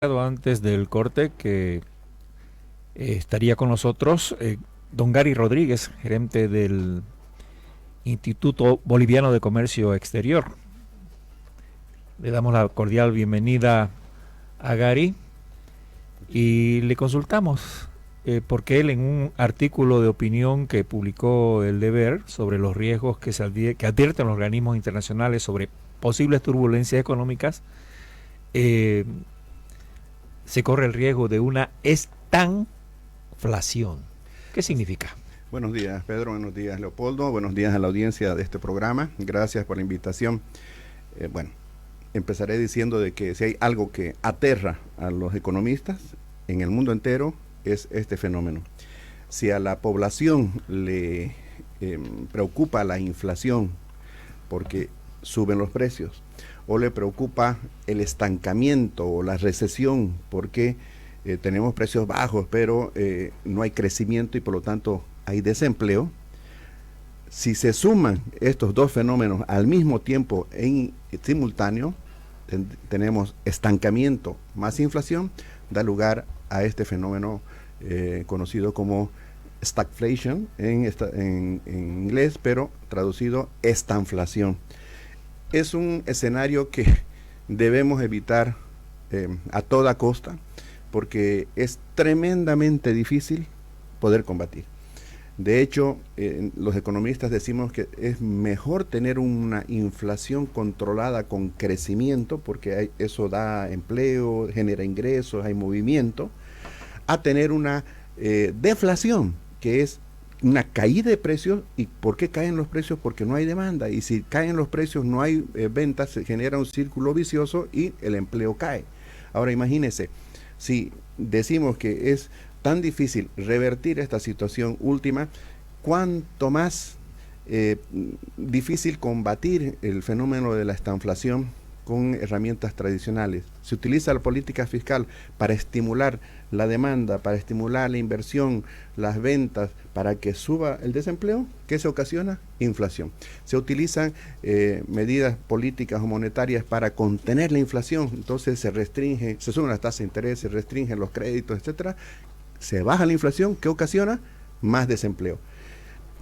Antes del corte que estaría con nosotros don Gary Rodríguez, gerente del Instituto Boliviano de Comercio Exterior. Le damos la cordial bienvenida a Gary y le consultamos porque él en un artículo de opinión que publicó El Deber sobre los riesgos que advierten los organismos internacionales sobre posibles turbulencias económicas, se corre el riesgo de una estanflación. ¿Qué significa? Buenos días, Pedro. Buenos días, Leopoldo. Buenos días a la audiencia de este programa. Gracias por la invitación. Empezaré diciendo de que si hay algo que aterra a los economistas en el mundo entero es este fenómeno. Si a la población le preocupa la inflación porque suben los precios, o le preocupa el estancamiento o la recesión porque tenemos precios bajos pero no hay crecimiento y por lo tanto hay desempleo, si se suman estos dos fenómenos al mismo tiempo en simultáneo, tenemos estancamiento más inflación, da lugar a este fenómeno conocido como stagflation en inglés, pero traducido estanflación. Es un escenario que debemos evitar a toda costa porque es tremendamente difícil poder combatir. De hecho, los economistas decimos que es mejor tener una inflación controlada con crecimiento porque eso da empleo, genera ingresos, hay movimiento, a tener una deflación que es una caída de precios. ¿Y por qué caen los precios? Porque no hay demanda, y si caen los precios no hay ventas, se genera un círculo vicioso y el empleo cae. Ahora imagínense, si decimos que es tan difícil revertir esta situación última, cuánto más difícil combatir el fenómeno de la estanflación con herramientas tradicionales. Se utiliza la política fiscal para estimular la demanda, para estimular la inversión, las ventas, para que suba el desempleo. ¿Qué se ocasiona? Inflación. Se utilizan medidas políticas o monetarias para contener la inflación, entonces se restringe, se suben las tasas de interés, se restringen los créditos, etcétera. Se baja la inflación, ¿qué ocasiona? Más desempleo.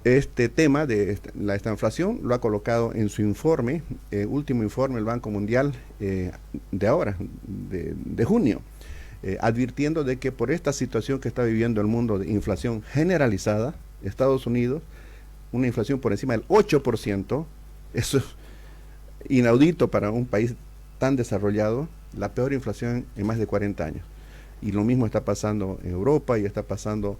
Este tema de la estanflación lo ha colocado en su informe, último informe del Banco Mundial de ahora, de junio, advirtiendo de que por esta situación que está viviendo el mundo de inflación generalizada, Estados Unidos, una inflación por encima del 8%, eso es inaudito para un país tan desarrollado, la peor inflación en más de 40 años. Y lo mismo está pasando en Europa y está pasando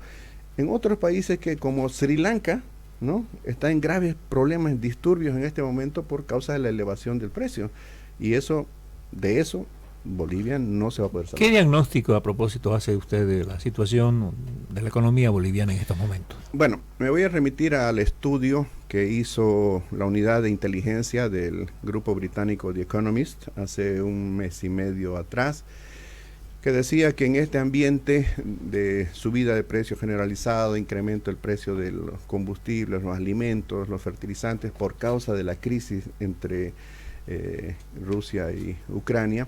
en otros países que como Sri Lanka, ¿no?, está en graves problemas, disturbios en este momento por causa de la elevación del precio. Y de eso Bolivia no se va a poder salvar. ¿Qué diagnóstico a propósito hace usted de la situación de la economía boliviana en estos momentos? Bueno, me voy a remitir al estudio que hizo la unidad de inteligencia del grupo británico The Economist hace un mes y medio atrás, que decía que en este ambiente de subida de precios generalizado, incremento del precio de los combustibles, los alimentos, los fertilizantes, por causa de la crisis entre Rusia y Ucrania,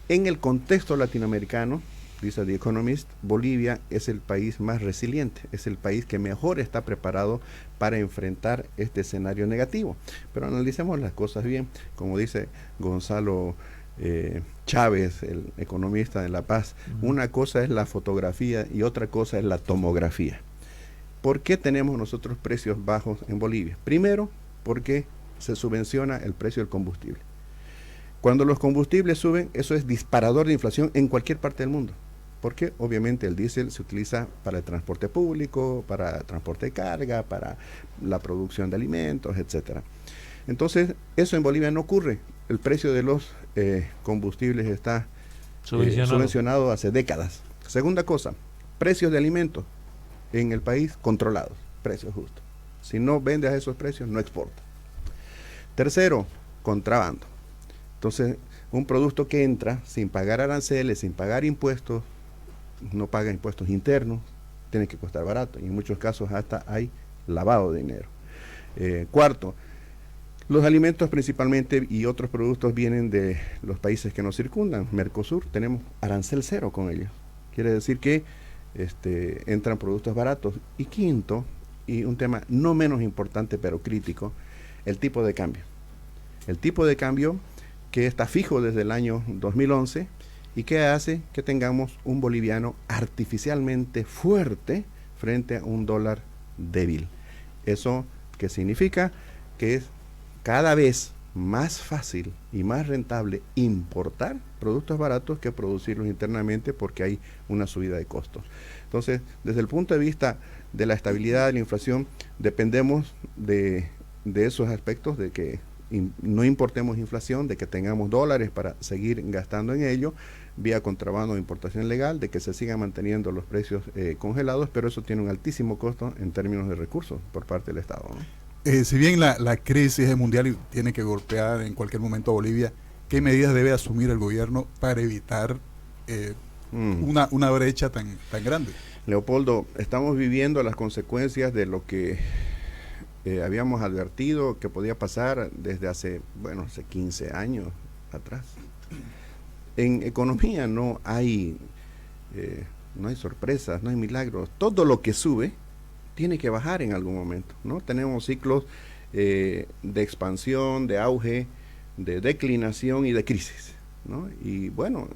en el contexto latinoamericano, dice The Economist, Bolivia es el país más resiliente, es el país que mejor está preparado para enfrentar este escenario negativo. Pero analicemos las cosas bien, como dice Gonzalo Chávez, el economista de La Paz, una cosa es la fotografía y otra cosa es la tomografía. ¿Por qué tenemos nosotros precios bajos en Bolivia? Primero, porque se subvenciona el precio del combustible. Cuando los combustibles suben, eso es disparador de inflación en cualquier parte del mundo, porque obviamente el diésel se utiliza para el transporte público, para transporte de carga, para la producción de alimentos, etcétera. Entonces, eso en Bolivia no ocurre. El precio de los combustibles está subvencionado hace décadas. Segunda cosa, precios de alimentos en el país controlados, precios justos. Si no vendes a esos precios, no exporta. Tercero, contrabando. Entonces, un producto que entra sin pagar aranceles, sin pagar impuestos, no paga impuestos internos, tiene que costar barato. Y en muchos casos hasta hay lavado de dinero. Cuarto, Los alimentos principalmente y otros productos vienen de los países que nos circundan. Mercosur, tenemos arancel cero con ellos. Quiere decir que entran productos baratos. Y quinto, y un tema no menos importante pero crítico, el tipo de cambio. El tipo de cambio que está fijo desde el año 2011 y que hace que tengamos un boliviano artificialmente fuerte frente a un dólar débil. ¿Eso qué significa? Que es cada vez más fácil y más rentable importar productos baratos que producirlos internamente porque hay una subida de costos. Entonces, desde el punto de vista de la estabilidad de la inflación, dependemos de esos aspectos, de que no importemos inflación, de que tengamos dólares para seguir gastando en ello, vía contrabando o importación legal, de que se sigan manteniendo los precios congelados, pero eso tiene un altísimo costo en términos de recursos por parte del Estado, ¿no? Si bien la crisis es mundial y tiene que golpear en cualquier momento a Bolivia, ¿qué medidas debe asumir el gobierno para evitar una brecha tan grande? Leopoldo, estamos viviendo las consecuencias de lo que habíamos advertido que podía pasar desde hace 15 años atrás. En economía no hay sorpresas, no hay milagros. Todo lo que sube tiene que bajar en algún momento, ¿no? Tenemos ciclos de expansión, de auge, de declinación y de crisis, ¿no? Y bueno,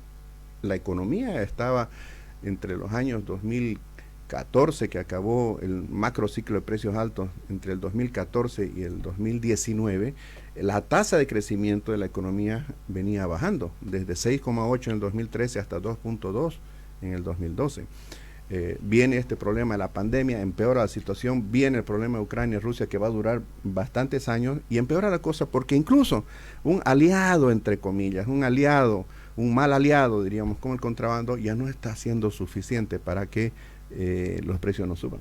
la economía estaba entre los años 2014, que acabó el macro ciclo de precios altos, entre el 2014 y el 2019, la tasa de crecimiento de la economía venía bajando, desde 6,8 en el 2013 hasta 2,2 en el 2012. Viene este problema de la pandemia, empeora la situación, viene el problema de Ucrania y Rusia que va a durar bastantes años y empeora la cosa porque incluso un aliado, entre comillas, un mal aliado, diríamos, como el contrabando, ya no está siendo suficiente para que los precios no suban.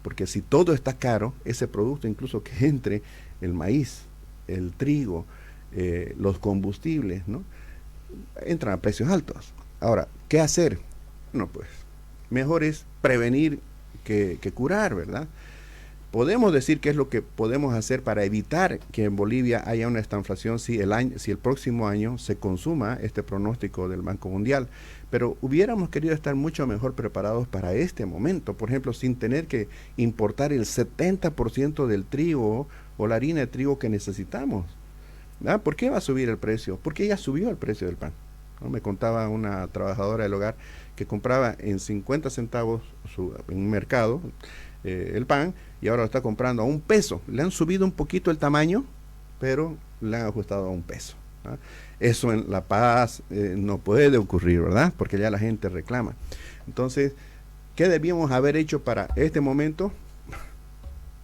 Porque si todo está caro, ese producto, incluso que entre el maíz, el trigo, los combustibles, ¿no?, entran a precios altos. Ahora, ¿qué hacer? No, pues mejor es prevenir que curar, ¿verdad? Podemos decir qué es lo que podemos hacer para evitar que en Bolivia haya una estanflación si el próximo año se consuma este pronóstico del Banco Mundial, pero hubiéramos querido estar mucho mejor preparados para este momento, por ejemplo, sin tener que importar el 70% del trigo o la harina de trigo que necesitamos, ¿verdad? ¿Por qué va a subir el precio? Porque ya subió el precio del pan, ¿no? Me contaba una trabajadora del hogar que compraba en 50 centavos en un mercado el pan, y ahora lo está comprando a $1. Le han subido un poquito el tamaño, pero le han ajustado a $1, ¿no? Eso en La Paz no puede ocurrir, ¿verdad? Porque ya la gente reclama. Entonces, ¿qué debíamos haber hecho para este momento?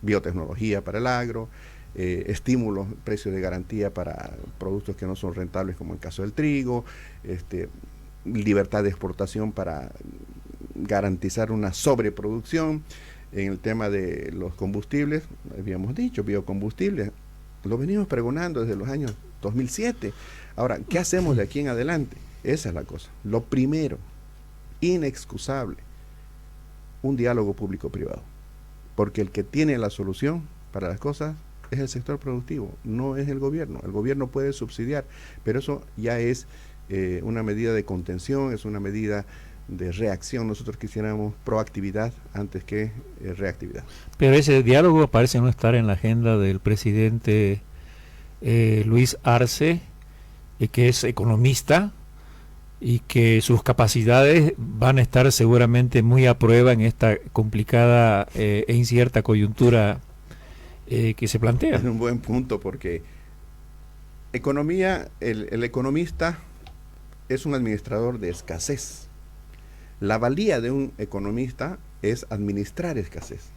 Biotecnología para el agro, estímulos, precios de garantía para productos que no son rentables, como el caso del trigo, libertad de exportación para garantizar una sobreproducción. En el tema de los combustibles, habíamos dicho, biocombustibles, lo venimos pregonando desde los años 2007. Ahora, ¿qué hacemos de aquí en adelante? Esa es la cosa. Lo primero, inexcusable, un diálogo público-privado, porque el que tiene la solución para las cosas es el sector productivo, no es el gobierno. El gobierno puede subsidiar, pero eso ya es una medida de contención, es una medida de reacción. Nosotros quisiéramos proactividad antes que reactividad. Pero ese diálogo parece no estar en la agenda del presidente Luis Arce, que es economista y que sus capacidades van a estar seguramente muy a prueba en esta complicada e incierta coyuntura que se plantea. Es un buen punto, porque economía, el economista es un administrador de escasez. La valía de un economista es administrar escasez.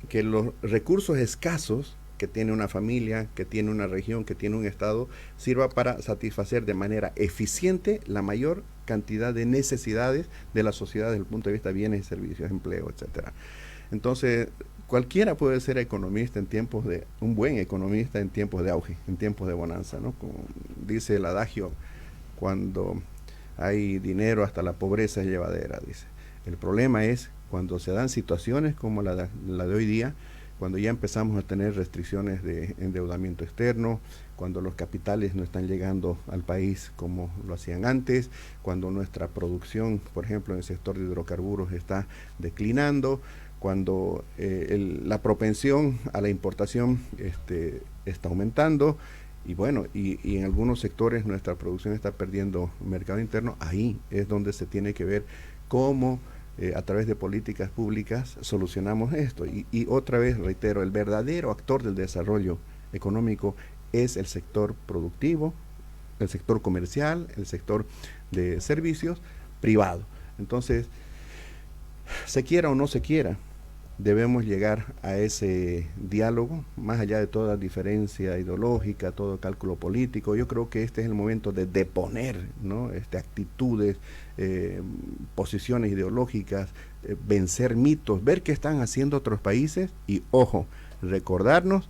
Que los recursos escasos que tiene una familia, que tiene una región, que tiene un estado, sirva para satisfacer de manera eficiente la mayor cantidad de necesidades de la sociedad desde el punto de vista de bienes y servicios, empleo, etcétera. Entonces, cualquiera puede ser economista un buen economista en tiempos de auge, en tiempos de bonanza, ¿no? Como dice el adagio, cuando hay dinero hasta la pobreza es llevadera, dice. El problema es cuando se dan situaciones como la de hoy día, cuando ya empezamos a tener restricciones de endeudamiento externo, cuando los capitales no están llegando al país como lo hacían antes, cuando nuestra producción, por ejemplo, en el sector de hidrocarburos está declinando, cuando la propensión a la importación está aumentando, y bueno, y en algunos sectores nuestra producción está perdiendo mercado interno. Ahí es donde se tiene que ver cómo a través de políticas públicas solucionamos esto. Y otra vez reitero, el verdadero actor del desarrollo económico es el sector productivo, el sector comercial, el sector de servicios privado. Entonces, se quiera o no se quiera, debemos llegar a ese diálogo, más allá de toda diferencia ideológica, todo cálculo político. Yo creo que este es el momento de deponer, ¿no?, actitudes, posiciones ideológicas, vencer mitos, ver qué están haciendo otros países y, ojo, recordarnos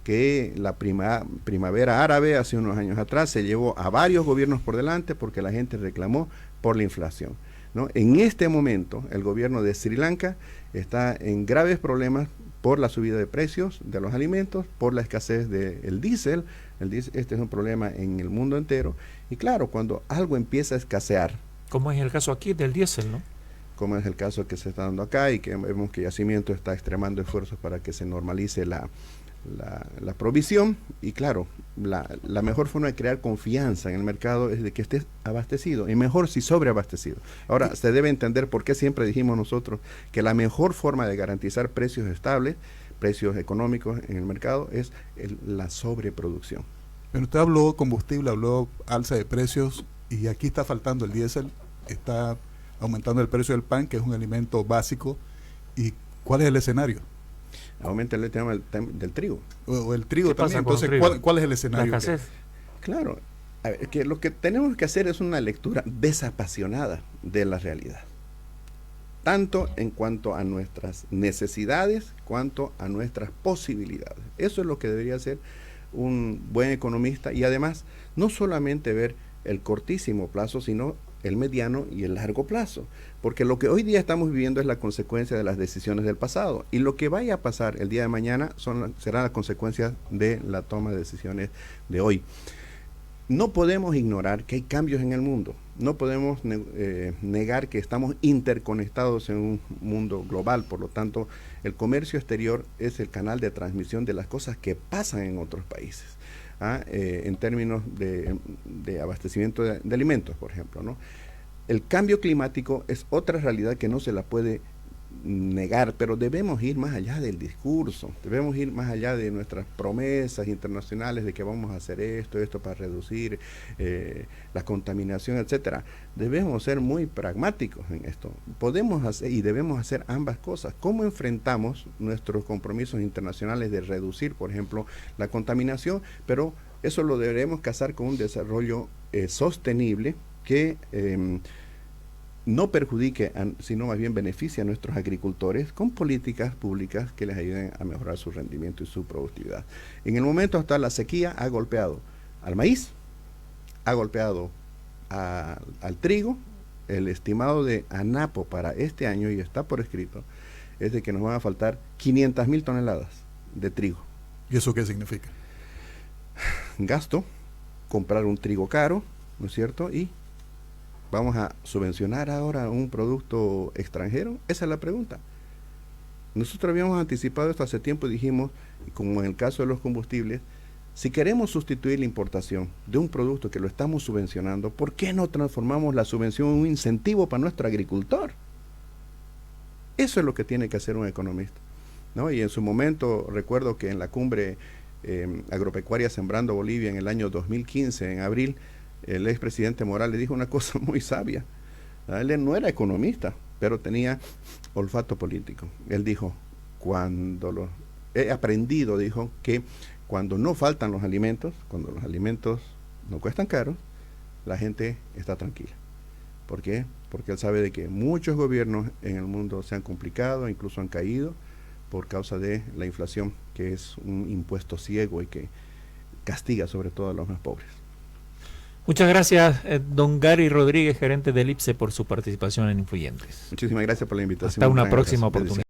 que la primavera árabe hace unos años atrás se llevó a varios gobiernos por delante porque la gente reclamó por la inflación, ¿no? En este momento el gobierno de Sri Lanka está en graves problemas por la subida de precios de los alimentos, por la escasez del diésel. Este es un problema en el mundo entero. Y claro, cuando algo empieza a escasear, como es el caso aquí del diésel, ¿no? Como es el caso que se está dando acá, y que vemos que Yacimiento está extremando esfuerzos para que se normalice la provisión. Y claro, la mejor forma de crear confianza en el mercado es de que estés abastecido, y mejor si sobreabastecido. Ahora, se debe entender por qué siempre dijimos nosotros que la mejor forma de garantizar precios estables, precios económicos en el mercado, es la sobreproducción. Pero usted habló combustible, habló alza de precios, y aquí está faltando el diésel, está aumentando el precio del pan, que es un alimento básico. ¿Y cuál es el escenario? Aumenta el tema del trigo. O el trigo también. Entonces, ¿cuál es el escenario? Claro, a ver, que lo que tenemos que hacer es una lectura desapasionada de la realidad, tanto en cuanto a nuestras necesidades, cuanto a nuestras posibilidades. Eso es lo que debería hacer un buen economista, y además no solamente ver el cortísimo plazo, sino el mediano y el largo plazo, porque lo que hoy día estamos viviendo es la consecuencia de las decisiones del pasado, y lo que vaya a pasar el día de mañana será la consecuencia de la toma de decisiones de hoy. No podemos ignorar que hay cambios en el mundo, no podemos negar que estamos interconectados en un mundo global. Por lo tanto, el comercio exterior es el canal de transmisión de las cosas que pasan en otros países. En términos de abastecimiento de alimentos, por ejemplo, ¿no? El cambio climático es otra realidad que no se la puede negar, pero debemos ir más allá del discurso, debemos ir más allá de nuestras promesas internacionales de que vamos a hacer esto para reducir la contaminación, etcétera. Debemos ser muy pragmáticos en esto. Podemos hacer y debemos hacer ambas cosas. ¿Cómo enfrentamos nuestros compromisos internacionales de reducir, por ejemplo, la contaminación? Pero eso lo deberemos casar con un desarrollo sostenible que no perjudique, sino más bien beneficie a nuestros agricultores con políticas públicas que les ayuden a mejorar su rendimiento y su productividad. En el momento hasta la sequía ha golpeado al maíz, ha golpeado al trigo. El estimado de ANAPO para este año, y está por escrito, es de que nos van a faltar 500,000 toneladas de trigo. ¿Y eso qué significa? Gasto, comprar un trigo caro, ¿no es cierto? Y ¿vamos a subvencionar ahora un producto extranjero? Esa es la pregunta. Nosotros habíamos anticipado esto hace tiempo y dijimos, como en el caso de los combustibles, si queremos sustituir la importación de un producto que lo estamos subvencionando, ¿por qué no transformamos la subvención en un incentivo para nuestro agricultor? Eso es lo que tiene que hacer un economista, ¿no? Y en su momento, recuerdo que en la cumbre agropecuaria Sembrando Bolivia en el año 2015, en abril, el expresidente Morales dijo una cosa muy sabia. Él no era economista, pero tenía olfato político. Él dijo, he aprendido, dijo, que cuando no faltan los alimentos, cuando los alimentos no cuestan caros, la gente está tranquila. ¿Por qué? Porque él sabe de que muchos gobiernos en el mundo se han complicado, incluso han caído por causa de la inflación, que es un impuesto ciego y que castiga sobre todo a los más pobres. Muchas gracias, don Gary Rodríguez, gerente del IPSE, por su participación en Influyentes. Muchísimas gracias por la invitación. Hasta una próxima oportunidad.